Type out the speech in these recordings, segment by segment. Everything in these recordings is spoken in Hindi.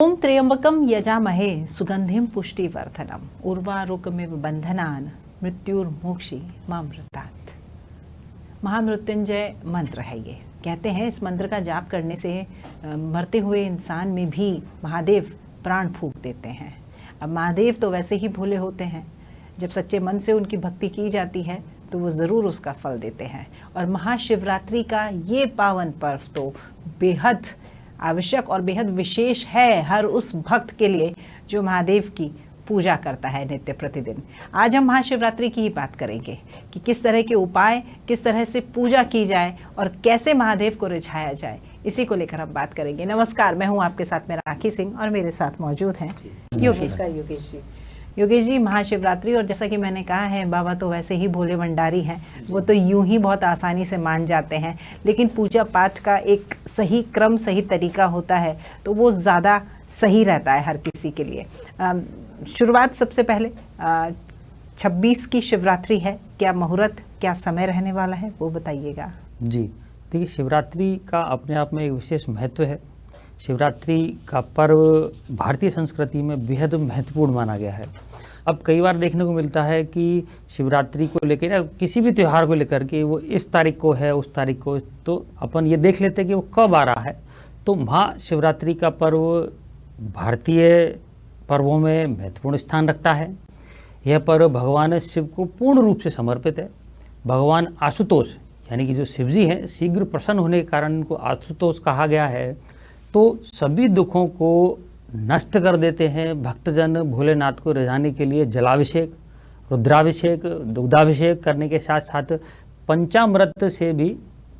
ओम त्र्यंबकम यजामहे सुगंधिम पुष्टिवर्धनम उर्वारुकमिव बंधनान मृत्युर्मोक्षी मामृतात्। महामृत्युंजय मंत्र है ये। कहते हैं इस मंत्र का जाप करने से मरते हुए इंसान में भी महादेव प्राण फूंक देते हैं। अब महादेव तो वैसे ही भोले होते हैं, जब सच्चे मन से उनकी भक्ति की जाती है तो वो ज़रूर उसका फल देते हैं। और महाशिवरात्रि का ये पावन पर्व तो बेहद आवश्यक और बेहद विशेष है हर उस भक्त के लिए जो महादेव की पूजा करता है नित्य प्रतिदिन। आज हम महाशिवरात्रि की ही बात करेंगे कि किस तरह के उपाय, किस तरह से पूजा की जाए और कैसे महादेव को रिझाया जाए, इसी को लेकर हम बात करेंगे। नमस्कार, मैं हूं आपके साथ में राखी सिंह और मेरे साथ मौजूद हैं योगेश जी। योगेश जी, महाशिवरात्रि, और जैसा कि मैंने कहा है, बाबा तो वैसे ही भोले भंडारी हैं, वो तो यूं ही बहुत आसानी से मान जाते हैं, लेकिन पूजा पाठ का एक सही क्रम, सही तरीका होता है तो वो ज़्यादा सही रहता है हर किसी के लिए। शुरुआत सबसे पहले 26 की शिवरात्रि है, क्या मुहूर्त, क्या समय रहने वाला है, वो बताइएगा। जी देखिए, शिवरात्रि का अपने आप में एक विशेष महत्व है। शिवरात्रि का पर्व भारतीय संस्कृति में बेहद महत्वपूर्ण माना गया है। अब कई बार देखने को मिलता है कि शिवरात्रि को लेकर या किसी भी त्यौहार को लेकर के वो इस तारीख को है, उस तारीख को, तो अपन ये देख लेते हैं कि वो कब आ रहा है। तो महाशिवरात्रि का पर्व भारतीय पर्वों में महत्वपूर्ण स्थान रखता है। यह पर्व भगवान शिव को पूर्ण रूप से समर्पित है। भगवान आशुतोष यानी कि जो शिवजी हैं, शीघ्र प्रसन्न होने के कारण इनको आशुतोष कहा गया है। तो सभी दुखों को नष्ट कर देते हैं। भक्तजन भोलेनाथ को रिझाने के लिए जलाभिषेक, रुद्राभिषेक, दुग्धाभिषेक करने के साथ साथ पंचामृत से भी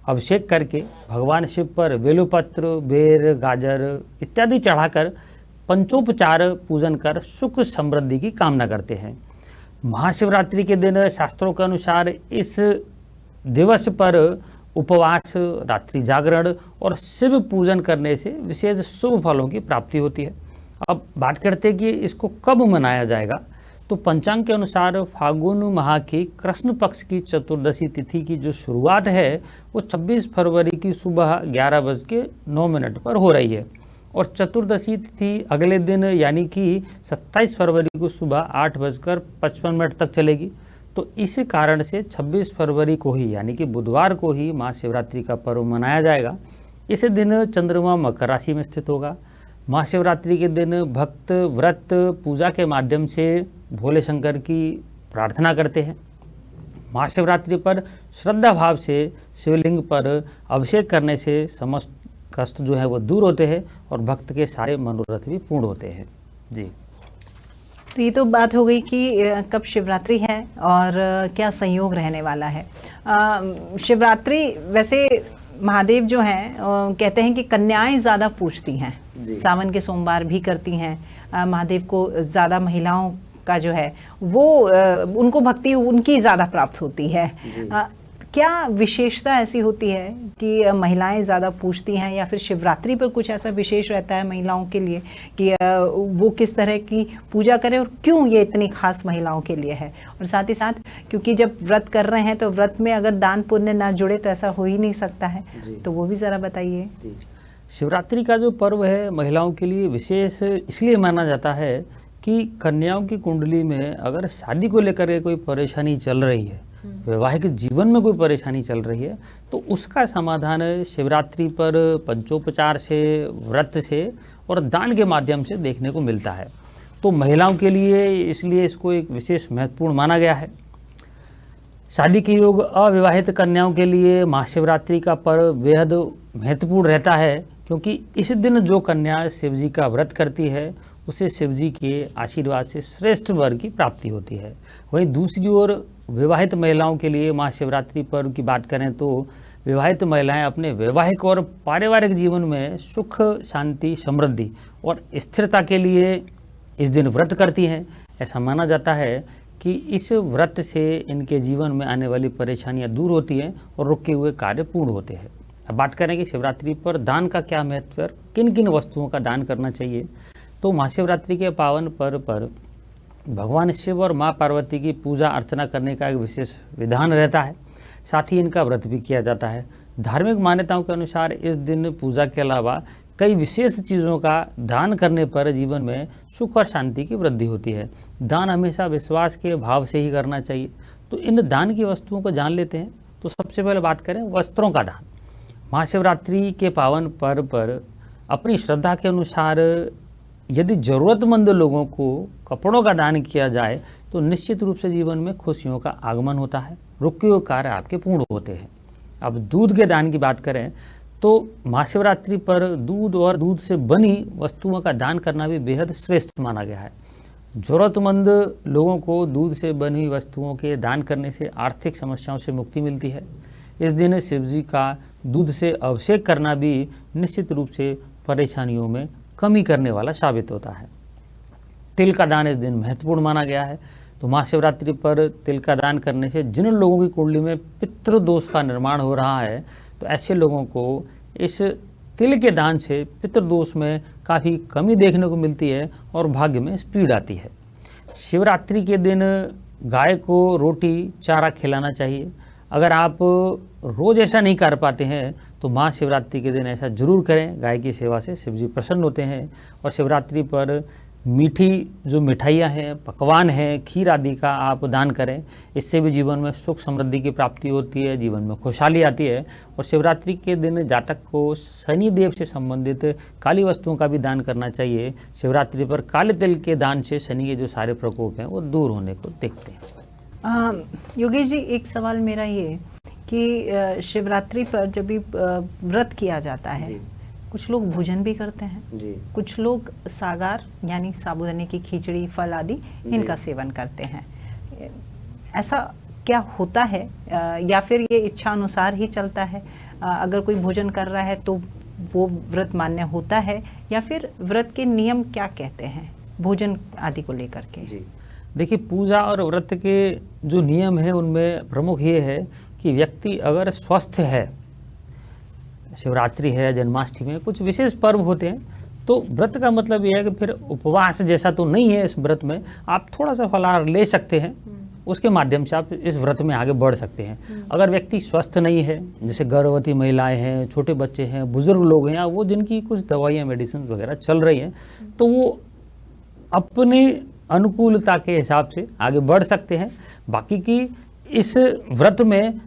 अभिषेक करके भगवान शिव पर बेलपत्र, बेर, गाजर इत्यादि चढ़ाकर पंचोपचार पूजन कर सुख समृद्धि की कामना करते हैं। महाशिवरात्रि के दिन शास्त्रों के अनुसार इस दिवस पर उपवास, रात्रि जागरण और शिव पूजन करने से विशेष शुभ फलों की प्राप्ति होती है। अब बात करते हैं कि इसको कब मनाया जाएगा। तो पंचांग के अनुसार फागुन माह की कृष्ण पक्ष की चतुर्दशी तिथि की जो शुरुआत है वो 26 फरवरी की सुबह 11:09 पर हो रही है और चतुर्दशी तिथि अगले दिन यानी कि 27 फरवरी को सुबह 8:55 तक चलेगी। तो इस कारण से 26 फरवरी को ही यानी कि बुधवार को ही महाशिवरात्रि का पर्व मनाया जाएगा। इस दिन चंद्रमा मकर राशि में स्थित होगा। महाशिवरात्रि के दिन भक्त व्रत पूजा के माध्यम से भोले शंकर की प्रार्थना करते हैं। महाशिवरात्रि पर श्रद्धा भाव से शिवलिंग पर अभिषेक करने से समस्त कष्ट जो है वो दूर होते हैं और भक्त के सारे मनोरथ भी पूर्ण होते हैं। जी, तो ये तो बात हो गई कि कब शिवरात्रि है और क्या संयोग रहने वाला है। शिवरात्रि वैसे महादेव जो हैं कहते हैं कि कन्याएं ज़्यादा पूजती हैं, सावन के सोमवार भी करती हैं। महादेव को ज़्यादा महिलाओं का जो है वो उनको भक्ति उनकी ज़्यादा प्राप्त होती है। क्या विशेषता ऐसी होती है कि महिलाएं ज़्यादा पूजती हैं, या फिर शिवरात्रि पर कुछ ऐसा विशेष रहता है महिलाओं के लिए कि वो किस तरह की पूजा करें और क्यों ये इतनी खास महिलाओं के लिए है? और साथ ही साथ क्योंकि जब व्रत कर रहे हैं तो व्रत में अगर दान पुण्य ना जुड़े तो ऐसा हो ही नहीं सकता है, तो वो भी ज़रा बताइए। शिवरात्रि का जो पर्व है महिलाओं के लिए विशेष इसलिए माना जाता है कि कन्याओं की कुंडली में अगर शादी को लेकर कोई परेशानी चल रही है, वैवाहिक जीवन में कोई परेशानी चल रही है, तो उसका समाधान शिवरात्रि पर पंचोपचार से, व्रत से और दान के माध्यम से देखने को मिलता है। तो महिलाओं के लिए इसलिए इसको एक विशेष महत्वपूर्ण माना गया है। शादी के योग अविवाहित कन्याओं के लिए महाशिवरात्रि का पर्व बेहद महत्वपूर्ण रहता है, क्योंकि इस दिन जो कन्या शिवजी का व्रत करती है उसे शिवजी के आशीर्वाद से श्रेष्ठ वर की प्राप्ति होती है। वहीं दूसरी ओर विवाहित महिलाओं के लिए महाशिवरात्रि पर्व की बात करें तो विवाहित महिलाएं अपने वैवाहिक और पारिवारिक जीवन में सुख, शांति, समृद्धि और स्थिरता के लिए इस दिन व्रत करती हैं। ऐसा माना जाता है कि इस व्रत से इनके जीवन में आने वाली परेशानियां दूर होती हैं और रुके हुए कार्य पूर्ण होते हैं। अब बात करें कि शिवरात्रि पर दान का क्या महत्व है, किन किन वस्तुओं का दान करना चाहिए। तो महाशिवरात्रि के पावन पर्व पर भगवान शिव और माँ पार्वती की पूजा अर्चना करने का एक विशेष विधान रहता है। साथ ही इनका व्रत भी किया जाता है। धार्मिक मान्यताओं के अनुसार इस दिन पूजा के अलावा कई विशेष चीज़ों का दान करने पर जीवन में सुख और शांति की वृद्धि होती है। दान हमेशा विश्वास के भाव से ही करना चाहिए। तो इन दान की वस्तुओं को जान लेते हैं। तो सबसे पहले बात करें वस्त्रों का दान। महाशिवरात्रि के पावन पर्व पर अपनी श्रद्धा के अनुसार यदि ज़रूरतमंद लोगों को कपड़ों का दान किया जाए तो निश्चित रूप से जीवन में खुशियों का आगमन होता है, रुके हुए कार्य आपके पूर्ण होते हैं। अब दूध के दान की बात करें तो महाशिवरात्रि पर दूध और दूध से बनी वस्तुओं का दान करना भी बेहद श्रेष्ठ माना गया है। ज़रूरतमंद लोगों को दूध से बनी वस्तुओं के दान करने से आर्थिक समस्याओं से मुक्ति मिलती है। इस दिन शिव जी का दूध से अभिषेक करना भी निश्चित रूप से परेशानियों में कमी करने वाला साबित होता है। तिल का दान इस दिन महत्वपूर्ण माना गया है। तो महाशिवरात्रि पर तिल का दान करने से जिन लोगों की कुंडली में पितृदोष का निर्माण हो रहा है तो ऐसे लोगों को इस तिल के दान से पितृदोष में काफ़ी कमी देखने को मिलती है और भाग्य में स्पीड आती है। शिवरात्रि के दिन गाय को रोटी चारा खिलाना चाहिए। अगर आप रोज़ ऐसा नहीं कर पाते हैं तो महाशिवरात्रि के दिन ऐसा जरूर करें। गाय की सेवा से शिव जी प्रसन्न होते हैं। और शिवरात्रि पर मीठी जो मिठाइयाँ हैं, पकवान हैं, खीर आदि का आप दान करें। इससे भी जीवन में सुख समृद्धि की प्राप्ति होती है, जीवन में खुशहाली आती है। और शिवरात्रि के दिन जातक को शनि देव से संबंधित काली वस्तुओं का भी दान करना चाहिए। शिवरात्रि पर काले तिल के दान से शनि के जो सारे प्रकोप हैं वो दूर होने को देखते हैं। योगेश जी, एक सवाल मेरा ये कि शिवरात्रि पर जब भी व्रत किया जाता है कुछ लोग भोजन भी करते हैं जी। कुछ लोग सागार यानी साबूदाने की खिचड़ी, फल आदि इनका सेवन करते हैं। ऐसा क्या होता है या फिर ये इच्छा अनुसार ही चलता है? अगर कोई भोजन कर रहा है तो वो व्रत मान्य होता है या फिर व्रत के नियम क्या कहते हैं भोजन आदि को लेकर के? जी देखिए, पूजा और व्रत के जो नियम है उनमें प्रमुख ये है कि व्यक्ति अगर स्वस्थ है, शिवरात्रि है, जन्माष्टमी है, कुछ विशेष पर्व होते हैं, तो व्रत का मतलब यह है कि फिर उपवास जैसा तो नहीं है इस व्रत में, आप थोड़ा सा फलाहार ले सकते हैं, उसके माध्यम से आप इस व्रत में आगे बढ़ सकते हैं। अगर व्यक्ति स्वस्थ नहीं है, जैसे गर्भवती महिलाएं हैं, छोटे बच्चे हैं, बुजुर्ग लोग हैं, या वो जिनकी कुछ दवाइयाँ मेडिसिन वगैरह चल रही हैं, तो वो अपनी अनुकूलता के हिसाब से आगे बढ़ सकते हैं। बाकी की इस व्रत में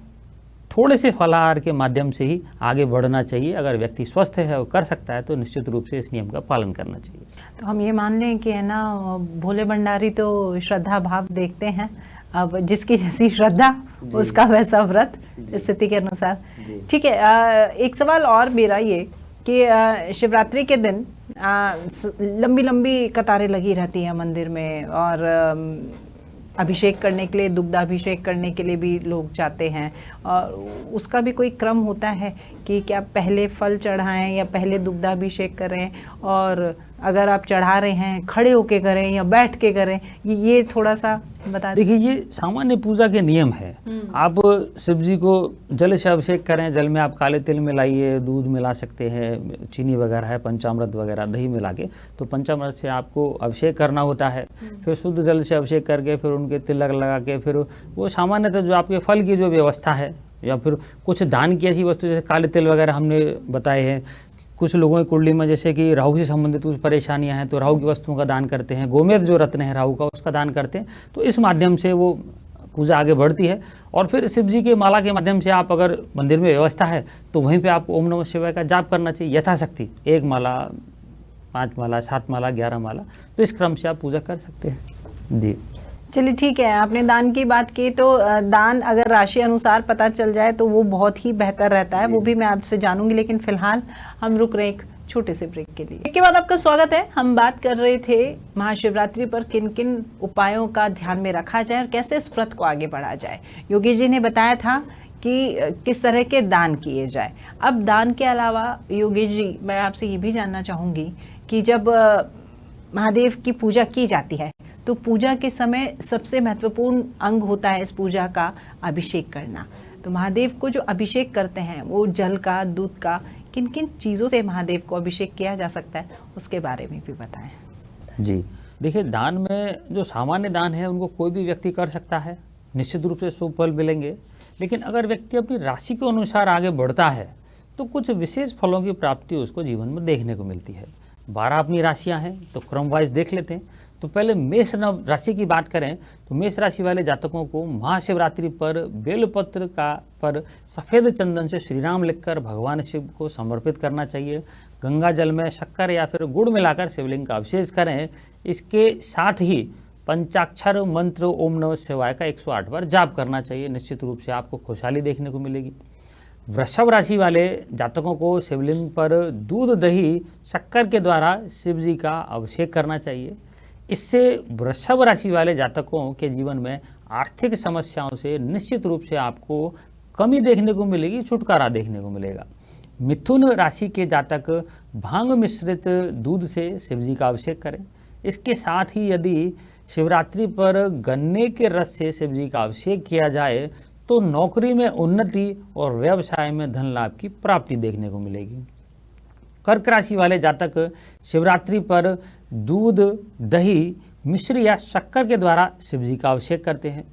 थोड़े से फलाहार के माध्यम से ही आगे बढ़ना चाहिए। अगर व्यक्ति स्वस्थ है और कर सकता है तो निश्चित रूप से इस नियम का पालन करना चाहिए। तो हम ये मान लें कि है ना, भोले भंडारी तो श्रद्धा भाव देखते हैं, अब जिसकी जैसी श्रद्धा उसका वैसा व्रत स्थिति के अनुसार। ठीक है, एक सवाल और मेरा ये कि शिवरात्रि के दिन लंबी लंबी कतारें लगी रहती हैं मंदिर में और अभिषेक करने के लिए, दुग्धाभिषेक करने के लिए भी लोग जाते हैं। और उसका भी कोई क्रम होता है कि क्या पहले फल चढ़ाएं या पहले दुग्धाभिषेक करें, और अगर आप चढ़ा रहे हैं खड़े होके करें या बैठ के करें, ये थोड़ा सा बता देखिए। ये सामान्य पूजा के नियम है। आप शिव जी को जल से अभिषेक करें, जल में आप काले तिल मिलाइए, दूध मिला सकते हैं, चीनी वगैरह है, पंचामृत वगैरह, दही मिला के, तो पंचामृत से आपको अभिषेक करना होता है। फिर शुद्ध जल से अभिषेक करके फिर उनके तिलक लगा के फिर वो सामान्यतः जो आपके फल की जो व्यवस्था है या फिर कुछ दान की ऐसी वस्तु जैसे काले तिल वगैरह हमने बताए हैं। कुछ लोगों की कुंडली में जैसे कि राहु से संबंधित कुछ परेशानियां हैं तो राहु की वस्तुओं का दान करते हैं, गोमेद जो रत्न है राहु का उसका दान करते हैं। तो इस माध्यम से वो पूजा आगे बढ़ती है। और फिर शिव जी के माला के माध्यम से आप अगर मंदिर में व्यवस्था है तो वहीं पे आप ओम नमः शिवाय का जाप करना चाहिए यथाशक्ति, 1 माला, 5 माला, 7 माला, 11 माला, तो इस क्रम से आप पूजा कर सकते हैं। जी चलिए ठीक है, आपने दान की बात की तो दान अगर राशि अनुसार पता चल जाए तो वो बहुत ही बेहतर रहता है, वो भी मैं आपसे जानूंगी। लेकिन फिलहाल हम रुक रहे एक छोटे से ब्रेक के लिए। ब्रेक के बाद आपका स्वागत है। हम बात कर रहे थे महाशिवरात्रि पर किन किन उपायों का ध्यान में रखा जाए और कैसे इस व्रत को आगे बढ़ाया जाए। योगेश जी ने बताया था कि किस तरह के दान किए जाए। अब दान के अलावा योगेश जी, मैं आपसे ये भी जानना चाहूँगी कि जब महादेव की पूजा की जाती है तो पूजा के समय सबसे महत्वपूर्ण अंग होता है इस पूजा का अभिषेक करना। तो महादेव को जो अभिषेक करते हैं वो जल का, दूध का, किन किन चीज़ों से महादेव को अभिषेक किया जा सकता है उसके बारे में भी बताएं। जी देखिए, दान में जो सामान्य दान है उनको कोई भी व्यक्ति कर सकता है, निश्चित रूप से शुभ फल मिलेंगे। लेकिन अगर व्यक्ति अपनी राशि के अनुसार आगे बढ़ता है तो कुछ विशेष फलों की प्राप्ति उसको जीवन में देखने को मिलती है। 12 अपनी राशियां हैं, तो क्रम वाइज देख लेते हैं। तो पहले मेष राशि की बात करें तो मेष राशि वाले जातकों को महाशिवरात्रि पर बेलपत्र का पर सफ़ेद चंदन से श्री राम लिखकर भगवान शिव को समर्पित करना चाहिए। गंगा जल में शक्कर या फिर गुड़ मिलाकर शिवलिंग का अभिषेक करें। इसके साथ ही पंचाक्षर मंत्र ओम नमः शिवाय का 108 बार जाप करना चाहिए। निश्चित रूप से आपको खुशहाली देखने को मिलेगी। वृषभ राशि वाले जातकों को शिवलिंग पर दूध दही शक्कर के द्वारा शिव जी का अभिषेक करना चाहिए। इससे वृषभ राशि वाले जातकों के जीवन में आर्थिक समस्याओं से निश्चित रूप से आपको कमी देखने को मिलेगी, छुटकारा देखने को मिलेगा। मिथुन राशि के जातक भांग मिश्रित दूध से शिव जी का अभिषेक करें। इसके साथ ही यदि शिवरात्रि पर गन्ने के रस से शिव जी का अभिषेक किया जाए तो नौकरी में उन्नति और व्यवसाय में धन लाभ की प्राप्ति देखने को मिलेगी। कर्क राशि वाले जातक शिवरात्रि पर दूध दही मिश्री या शक्कर के द्वारा शिव जी का अभिषेक करते हैं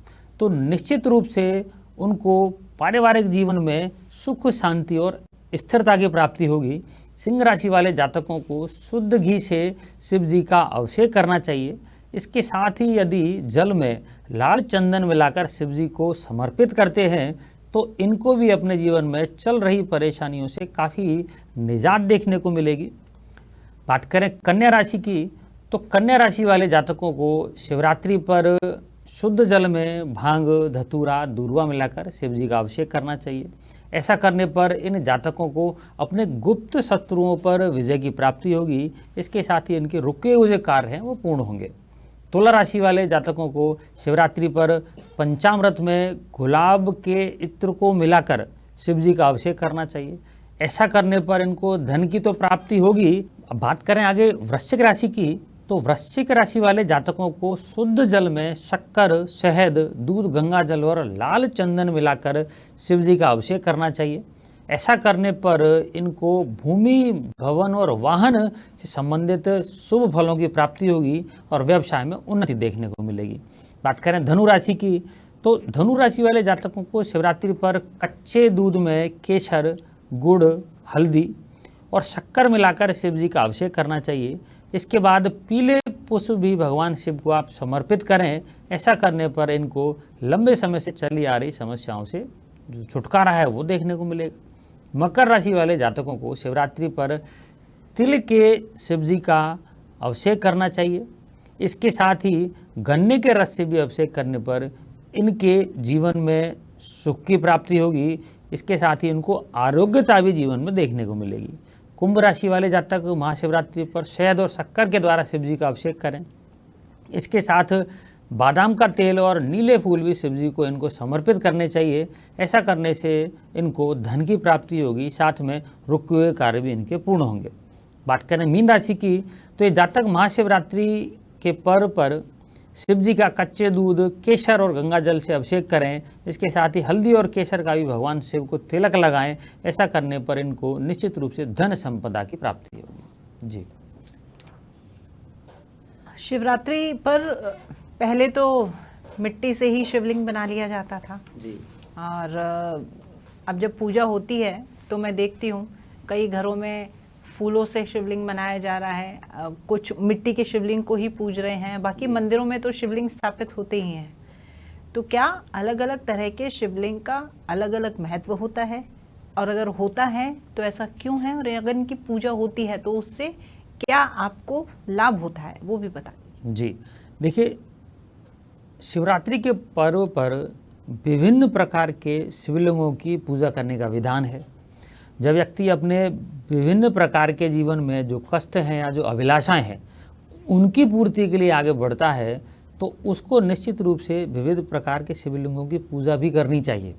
तो निश्चित रूप से उनको पारिवारिक जीवन में सुख शांति और स्थिरता की प्राप्ति होगी। सिंह राशि वाले जातकों को शुद्ध घी से शिव जी का अभिषेक करना चाहिए। इसके साथ ही यदि जल में लाल चंदन मिलाकर शिव जी को समर्पित करते हैं तो इनको भी अपने जीवन में चल रही परेशानियों से काफ़ी निजात देखने को मिलेगी। बात करें कन्या राशि की तो कन्या राशि वाले जातकों को शिवरात्रि पर शुद्ध जल में भांग धतूरा दूर्वा मिलाकर शिव जी का अभिषेक करना चाहिए। ऐसा करने पर इन जातकों को अपने गुप्त शत्रुओं पर विजय की प्राप्ति होगी। इसके साथ ही इनके रुके हुए जो कार्य हैं वो पूर्ण होंगे। तुला राशि वाले जातकों को शिवरात्रि पर पंचामृत में गुलाब के इत्र को मिलाकर शिव जी का अभिषेक करना चाहिए। ऐसा करने पर इनको धन की तो प्राप्ति होगी। अब बात करें आगे वृश्चिक राशि की तो वृश्चिक राशि वाले जातकों को शुद्ध जल में शक्कर शहद दूध गंगा जल और लाल चंदन मिलाकर शिव जी का अभिषेक करना चाहिए। ऐसा करने पर इनको भूमि भवन और वाहन से संबंधित शुभ फलों की प्राप्ति होगी और व्यवसाय में उन्नति देखने को मिलेगी। बात करें धनु राशि की तो धनु राशि वाले जातकों को शिवरात्रि पर कच्चे दूध में केसर गुड़ हल्दी और शक्कर मिलाकर शिव जी का अभिषेक करना चाहिए। इसके बाद पीले पुष्प भी भगवान शिव को आप समर्पित करें। ऐसा करने पर इनको लंबे समय से चली आ रही समस्याओं से जो छुटकारा है वो देखने को मिलेगा। मकर राशि वाले जातकों को शिवरात्रि पर तिल के शिव जी का अभिषेक करना चाहिए। इसके साथ ही गन्ने के रस से भी अभिषेक करने पर इनके जीवन में सुख की प्राप्ति होगी। इसके साथ ही इनको आरोग्यता भी जीवन में देखने को मिलेगी। कुंभ राशि वाले जातक महाशिवरात्रि पर शहद और शक्कर के द्वारा शिव जी का अभिषेक करें। इसके साथ बादाम का तेल और नीले फूल भी शिव जी को इनको समर्पित करने चाहिए। ऐसा करने से इनको धन की प्राप्ति होगी, साथ में रुके हुए कार्य भी इनके पूर्ण होंगे। बात करें मीन राशि की तो ये जातक महाशिवरात्रि के पर्व पर शिव जी का कच्चे दूध केसर और गंगा जल से अभिषेक करें। इसके साथ ही हल्दी और केसर का भी भगवान शिव को तिलक लगाएं। ऐसा करने पर इनको निश्चित रूप से धन संपदा की प्राप्ति होगी। जी शिवरात्रि पर पहले तो मिट्टी से ही शिवलिंग बना लिया जाता था जी। और अब जब पूजा होती है तो मैं देखती हूँ कई घरों में फूलों से शिवलिंग बनाया जा रहा है, कुछ मिट्टी के शिवलिंग को ही पूज रहे हैं, बाकी मंदिरों में तो शिवलिंग स्थापित होते ही हैं। तो क्या अलग अलग तरह के शिवलिंग का अलग अलग महत्व होता है, और अगर होता है तो ऐसा क्यों है, और अगर इनकी पूजा होती है तो उससे क्या आपको लाभ होता है वो भी बता दीजिए। जी देखिए, शिवरात्रि के पर्व पर विभिन्न प्रकार के शिवलिंगों की पूजा करने का विधान है। जब व्यक्ति अपने विभिन्न प्रकार के जीवन में जो कष्ट हैं या जो अभिलाषाएं हैं उनकी पूर्ति के लिए आगे बढ़ता है तो उसको निश्चित रूप से विविध प्रकार के शिवलिंगों की पूजा भी करनी चाहिए।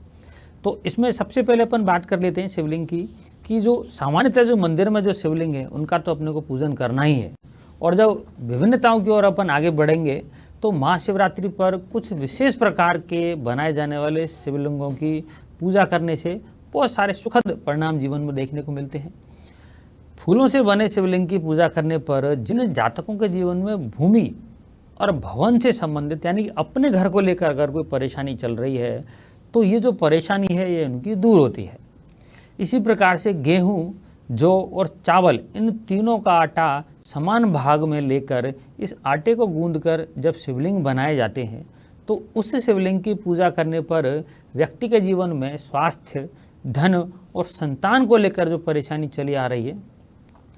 तो इसमें सबसे पहले अपन बात कर लेते हैं शिवलिंग की, कि जो सामान्यतः जो मंदिर में जो शिवलिंग है उनका तो अपने को पूजन करना ही है। और जब विभिन्नताओं की ओर अपन आगे बढ़ेंगे तो महाशिवरात्रि पर कुछ विशेष प्रकार के बनाए जाने वाले शिवलिंगों की पूजा करने से बहुत सारे सुखद परिणाम जीवन में देखने को मिलते हैं। फूलों से बने शिवलिंग की पूजा करने पर जिन जातकों के जीवन में भूमि और भवन से संबंधित यानी कि अपने घर को लेकर अगर कोई परेशानी चल रही है तो ये जो परेशानी है ये उनकी दूर होती है। इसी प्रकार से गेहूँ, जौ और चावल, इन तीनों का आटा समान भाग में लेकर इस आटे को गूंदकर जब शिवलिंग बनाए जाते हैं तो उस शिवलिंग की पूजा करने पर व्यक्ति के जीवन में स्वास्थ्य, धन और संतान को लेकर जो परेशानी चली आ रही है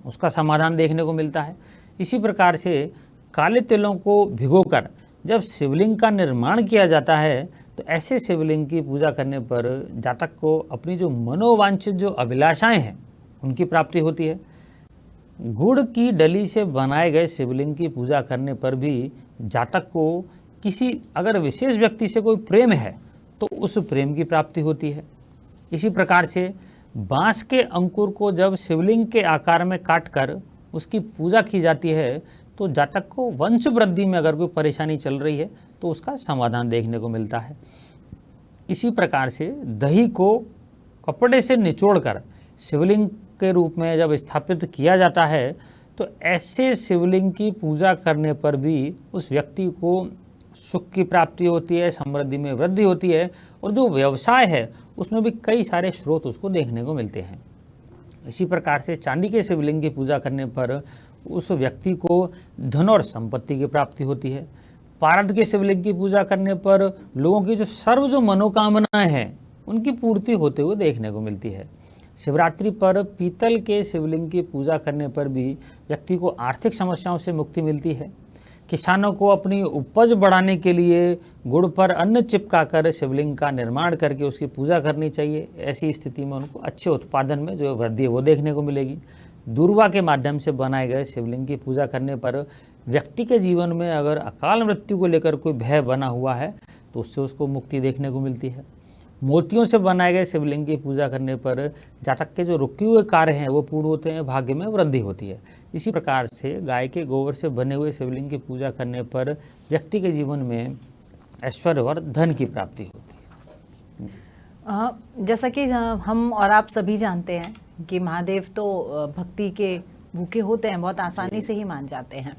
उसका समाधान देखने को मिलता है। इसी प्रकार से काले तिलों को भिगोकर जब शिवलिंग का निर्माण किया जाता है तो ऐसे शिवलिंग की पूजा करने पर जातक को अपनी जो मनोवांछित जो अभिलाषाएं हैं उनकी प्राप्ति होती है। गुड़ की डली से बनाए गए शिवलिंग की पूजा करने पर भी जातक को किसी अगर विशेष व्यक्ति से कोई प्रेम है तो उस प्रेम की प्राप्ति होती है। इसी प्रकार से बांस के अंकुर को जब शिवलिंग के आकार में काटकर उसकी पूजा की जाती है तो जातक को वंश वृद्धि में अगर कोई परेशानी चल रही है तो उसका समाधान देखने को मिलता है। इसी प्रकार से दही को कपड़े से निचोड़कर शिवलिंग के रूप में जब स्थापित किया जाता है तो ऐसे शिवलिंग की पूजा करने पर भी उस व्यक्ति को सुख की प्राप्ति होती है, समृद्धि में वृद्धि होती है और जो व्यवसाय है उसमें भी कई सारे स्रोत उसको देखने को मिलते हैं। इसी प्रकार से चांदी के शिवलिंग की पूजा करने पर उस व्यक्ति को धन और संपत्ति की प्राप्ति होती है। पारद के शिवलिंग की पूजा करने पर लोगों की जो मनोकामनाएं हैं उनकी पूर्ति होते हुए देखने को मिलती है। शिवरात्रि पर पीतल के शिवलिंग की पूजा करने पर भी व्यक्ति को आर्थिक समस्याओं से मुक्ति मिलती है। किसानों को अपनी उपज बढ़ाने के लिए गुड़ पर अन्न चिपकाकर शिवलिंग का निर्माण करके उसकी पूजा करनी चाहिए। ऐसी स्थिति में उनको अच्छे उत्पादन में जो वृद्धि है वो देखने को मिलेगी। दूर्वा के माध्यम से बनाए गए शिवलिंग की पूजा करने पर व्यक्ति के जीवन में अगर अकाल मृत्यु को लेकर कोई भय बना हुआ है तो उससे उसको मुक्ति देखने को मिलती है। मोतियों से बनाए गए शिवलिंग की पूजा करने पर जातक के जो रुके हुए कार्य हैं वो पूर्ण होते हैं, भाग्य में वृद्धि होती है। इसी प्रकार से गाय के गोबर से बने हुए शिवलिंग की पूजा करने पर व्यक्ति के जीवन में ऐश्वर्य और धन की प्राप्ति होती है। जैसा कि हम और आप सभी जानते हैं कि महादेव तो भक्ति के भूखे होते हैं, बहुत आसानी से ही मान जाते हैं।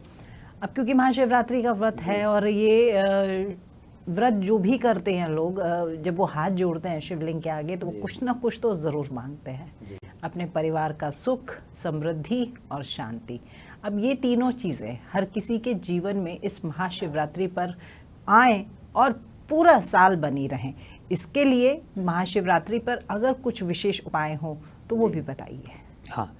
अब क्योंकि महाशिवरात्रि का व्रत है और ये व्रत जो भी करते हैं लोग, जब वो हाथ जोड़ते हैं शिवलिंग के आगे तो वो कुछ ना कुछ तो ज़रूर मांगते हैं, अपने परिवार का सुख, समृद्धि और शांति। अब ये तीनों चीज़ें हर किसी के जीवन में इस महाशिवरात्रि पर आए और पूरा साल बनी रहें, इसके लिए महाशिवरात्रि पर अगर कुछ विशेष उपाय हों तो वो भी बताइए। हाँ,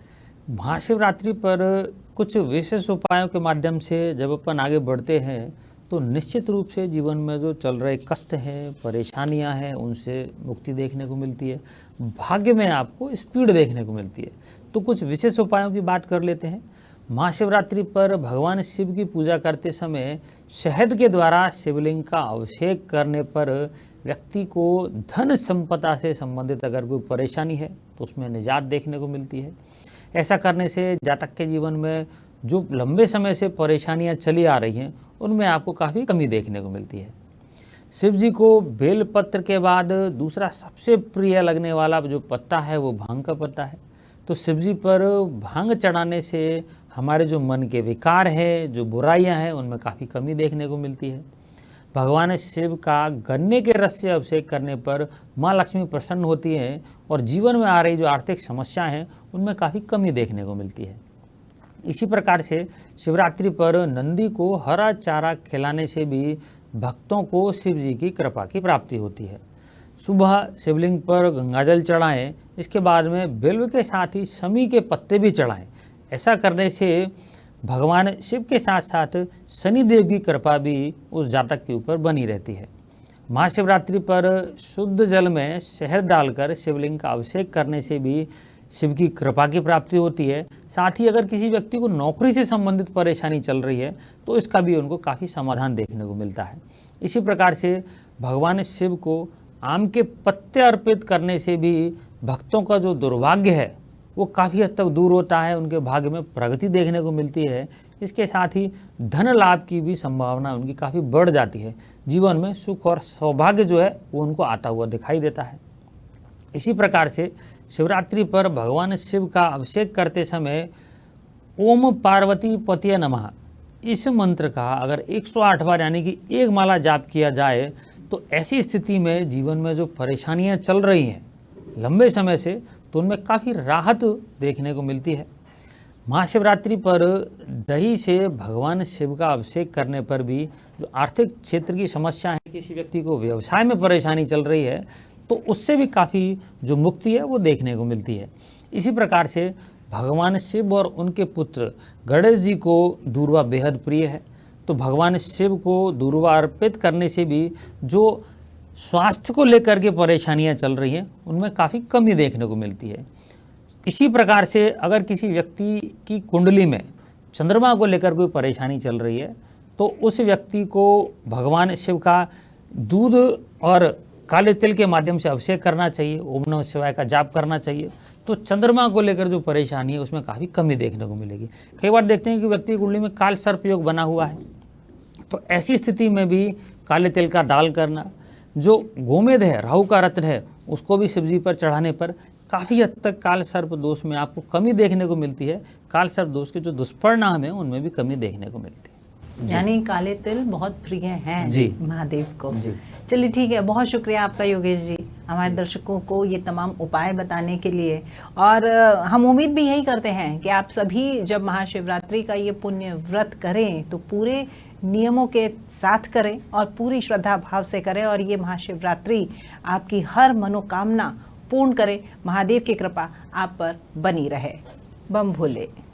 महाशिवरात्रि पर कुछ विशेष उपायों के माध्यम से जब अपन आगे बढ़ते हैं तो निश्चित रूप से जीवन में जो चल रहे कष्ट हैं, परेशानियां हैं, उनसे मुक्ति देखने को मिलती है। भाग्य में आपको स्पीड देखने को मिलती है। तो कुछ विशेष उपायों की बात कर लेते हैं। महाशिवरात्रि पर भगवान शिव की पूजा करते समय शहद के द्वारा शिवलिंग का अभिषेक करने पर व्यक्ति को धन संपदा से संबंधित अगर कोई परेशानी है तो उसमें निजात देखने को मिलती है। ऐसा करने से जातक के जीवन में जो लंबे समय से परेशानियां चली आ रही हैं उनमें आपको काफ़ी कमी देखने को मिलती है। शिव जी को बेलपत्र के बाद दूसरा सबसे प्रिय लगने वाला जो पत्ता है वो भांग का पत्ता है। तो शिव जी पर भांग चढ़ाने से हमारे जो मन के विकार हैं, जो बुराइयां हैं, उनमें काफ़ी कमी देखने को मिलती है। भगवान शिव का गन्ने के रस से अभिषेक करने पर माँ लक्ष्मी प्रसन्न होती हैं और जीवन में आ रही जो आर्थिक समस्याएं हैं उनमें काफ़ी कमी देखने को मिलती है। इसी प्रकार से शिवरात्रि पर नंदी को हरा चारा खिलाने से भी भक्तों को शिव जी की कृपा की प्राप्ति होती है। सुबह शिवलिंग पर गंगाजल चढ़ाएं, इसके बाद में बिल्व के साथ ही शमी के पत्ते भी चढ़ाएं। ऐसा करने से भगवान शिव के साथ साथ शनिदेव की कृपा भी उस जातक के ऊपर बनी रहती है। महाशिवरात्रि पर शुद्ध जल में शहद डालकर शिवलिंग का अभिषेक करने से भी शिव की कृपा की प्राप्ति होती है। साथ ही अगर किसी व्यक्ति को नौकरी से संबंधित परेशानी चल रही है तो इसका भी उनको काफ़ी समाधान देखने को मिलता है। इसी प्रकार से भगवान शिव को आम के पत्ते अर्पित करने से भी भक्तों का जो दुर्भाग्य है वो काफ़ी हद तक दूर होता है, उनके भाग्य में प्रगति देखने को मिलती है। इसके साथ ही धन लाभ की भी संभावना उनकी काफ़ी बढ़ जाती है। जीवन में सुख और सौभाग्य जो है वो उनको आता हुआ दिखाई देता है। इसी प्रकार से शिवरात्रि पर भगवान शिव का अभिषेक करते समय ओम पार्वती पतिये नमः इस मंत्र का अगर 108 बार यानी कि एक माला जाप किया जाए तो ऐसी स्थिति में जीवन में जो परेशानियां चल रही हैं लंबे समय से, तो उनमें काफ़ी राहत देखने को मिलती है। महाशिवरात्रि पर दही से भगवान शिव का अभिषेक करने पर भी जो आर्थिक क्षेत्र की समस्या है, किसी व्यक्ति को व्यवसाय में परेशानी चल रही है, तो उससे भी काफ़ी जो मुक्ति है वो देखने को मिलती है। इसी प्रकार से भगवान शिव और उनके पुत्र गणेश जी को दूर्वा बेहद प्रिय है, तो भगवान शिव को दूर्वा अर्पित करने से भी जो स्वास्थ्य को लेकर के परेशानियां चल रही हैं उनमें काफ़ी कमी देखने को मिलती है। इसी प्रकार से अगर किसी व्यक्ति की कुंडली में चंद्रमा को लेकर कोई परेशानी चल रही है, तो उस व्यक्ति को भगवान शिव का दूध और काले तिल के माध्यम से अभिषेक करना चाहिए, ओम नमः शिवाय का जाप करना चाहिए। तो चंद्रमा को लेकर जो परेशानी है उसमें काफ़ी कमी देखने को मिलेगी। कई बार देखते हैं कि व्यक्ति की कुंडली में काल सर्प योग बना हुआ है, तो ऐसी स्थिति में भी काले तिल का दाल करना, जो गोमेद है, राहु का रत्न है, उसको भी शिव जी पर चढ़ाने पर काफ़ी हद तक काल सर्प दोष में आपको कमी देखने को मिलती है। काल सर्प दोष के जो दुष्परिणाम है उनमें भी कमी देखने को मिलती है। यानी काले तिल बहुत प्रिय हैं जी महादेव को। जी। चलिए ठीक है, बहुत शुक्रिया आपका योगेश जी, हमारे दर्शकों को ये तमाम उपाय बताने के लिए। और हम उम्मीद भी यही करते हैं कि आप सभी जब महाशिवरात्रि का ये पुण्य व्रत करें तो पूरे नियमों के साथ करें और पूरी श्रद्धा भाव से करें, और ये महाशिवरात्रि आपकी हर मनोकामना पूर्ण करे। महादेव की कृपा आप पर बनी रहे। बम भोले।